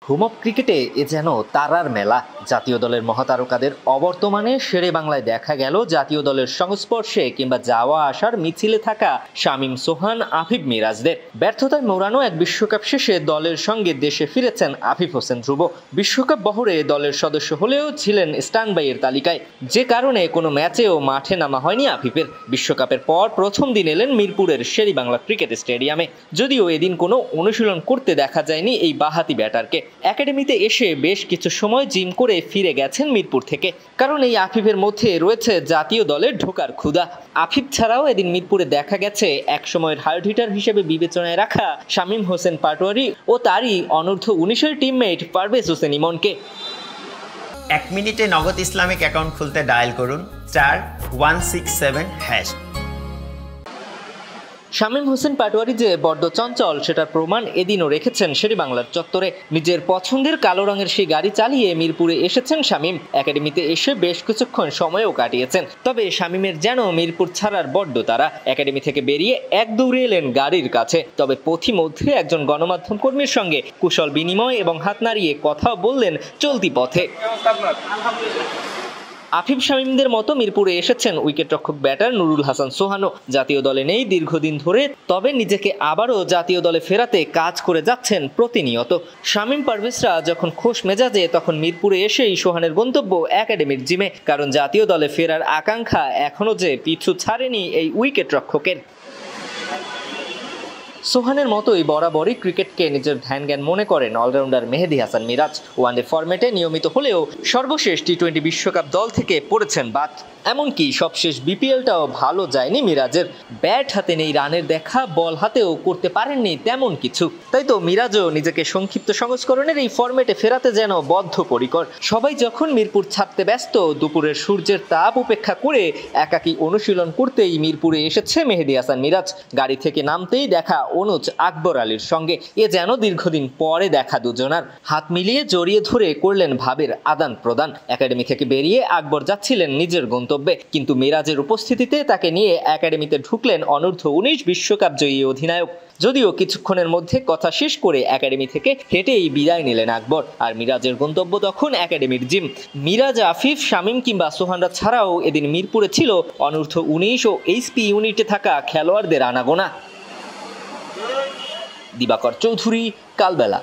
Home of ক্রিকেটে এ যেন তারার মেলা। জাতীয় দলের মহাতারকাদের অবর্তমানে শেরে বাংলায় দেখা গেল জাতীয় দলের সংস্পর্শে কিংবা যাওয়া আসার মিছিলে থাকা শামীম, সোহান, আফিফ, মিরাজদের। ব্যর্থতায় মোড়ানো এক বিশ্বকাপ শেষে দলের সঙ্গে দেশে ফিরেছেন আফিফ হোসেন ধ্রুব। বিশ্বকাপ বহরে দলের সদস্য হলেও ছিলেন স্ট্যান্ড বাইয়ের তালিকায়, যে কারণে কোনো ম্যাচেও মাঠে নামা হয়নি আফিফের। বিশ্বকাপের পর প্রথম দিন এলেন মিরপুরের শেরে বাংলা ক্রিকেট স্টেডিয়ামে। যদিও এদিন কোনো অনুশীলন করতে দেখা যায়নি এই বাঁহাতি ব্যাটারকে। একাডেমিতে এসে বেশ কিছু সময় জিম করে ফিরে গেছেন মিরপুর থেকে, কারণ এই আফিফের মধ্যে রয়েছে জাতীয় দলের ঢোকার ক্ষুধা। আফিফ ছাড়াও এদিন মিরপুরে দেখা গেছে একসময়ের হার্ড হিটার হিসেবে বিবেচনায় রাখা শামীম হোসেন পাটোয়ারি ও তারই অনূর্ধ্ব 19-এর টিমমেট পারভেজ হোসেন ইমনকে। 1 মিনিটে নগদ ইসলামিক অ্যাকাউন্ট খুলতে ডায়াল করুন *167#। শামীম হোসেন পাটোয়ারি যে বড্ড চঞ্চল সেটার প্রমাণ এদিনও রেখেছেন শেরে বাংলার চত্বরে। নিজের পছন্দের কালো রঙের সেই গাড়ি চালিয়ে মিরপুরে এসেছেন শামীম। একাডেমিতে এসে বেশ কিছুক্ষণ সময়ও কাটিয়েছেন। তবে শামীমের যেন মিরপুর ছাড়ার বড্ড তারা। একাডেমি থেকে বেরিয়ে এক দৌড়ে এলেন গাড়ির কাছে। তবে পথিমধ্যে একজন গণমাধ্যম কর্মীর সঙ্গে কুশল বিনিময় এবং হাত নাড়িয়ে কথাও বললেন চলতি পথে। আফিফ শামীমদের মতো মিরপুরে এসেছেন উইকেটরক্ষক ব্যাটার নুরুল হাসান সোহানও। জাতীয় দলে নেই দীর্ঘদিন ধরে, তবে নিজেকে আবারও জাতীয় দলে ফেরাতে কাজ করে যাচ্ছেন প্রতিনিয়ত। শামীম, পারভেজরা যখন খোশ মেজাজে তখন মিরপুরে এসেই সোহানের গন্তব্য একাডেমির জিমে, কারণ জাতীয় দলে ফেরার আকাঙ্ক্ষা এখনও যে পিছু ছাড়েনি এই উইকেটরক্ষকের। সোহানের মতোই বরাবরই ক্রিকেটকে নিজের ধ্যান জ্ঞান মনে করেন অলরাউন্ডার মেহেদী হাসান মিরাজ। ওয়ানডে ফরম্যাটে নিয়মিত হলেও সর্বশেষ টি-20 বিশ্বকাপ দল থেকে পড়েছেন বাদ। এমনকি সবশেষ বিপিএলটাও ভালো যায়নি মিরাজের। ব্যাট হাতে নেই রানের দেখা, বল হাতেও করতে পারেননি তেমন কিছু। তাই তো মিরাজও নিজেকে সংক্ষিপ্ত সংস্করণের এই ফরম্যাটে ফেরাতে যেন বদ্ধপরিকর। সবাই যখন মিরপুর ছাড়তে ব্যস্ত, দুপুরের সূর্যের তাপ উপেক্ষা করে একাকী অনুশীলন করতেই মিরপুরে এসেছে মেহেদী হাসান মিরাজ। গাড়ি থেকে নামতেই দেখা অনুজ আকবর আলীর সঙ্গে। এ যেন দীর্ঘদিন পরে দেখা দুজনার। হাত মিলিয়ে জড়িয়ে ধরে করলেন ভাবের আদান প্রদান। একাডেমি থেকে বেরিয়ে আকবর যাচ্ছিলেন নিজের গন্তব্যে, কিন্তু মিরাজের উপস্থিতিতে তাকে নিয়ে একাডেমিতে ঢুকলেন অনূর্ধ্ব 19 বিশ্বকাপ জয়ী অধিনায়ক। যদিও কিছুক্ষণের মধ্যে কথা শেষ করে একাডেমি থেকে হেঁটেই বিদায় নিলেন আকবর। আর মিরাজের গন্তব্য তখন একাডেমির জিম। মিরাজ, আফিফ, শামীম কিংবা সোহানরা ছাড়াও এদিন মিরপুরে ছিল অনূর্ধ্ব 19 ও এইচপি ইউনিটে থাকা খেলোয়াড়দের আনাগোনা। দিবাকর চৌধুরী, কালবেলা।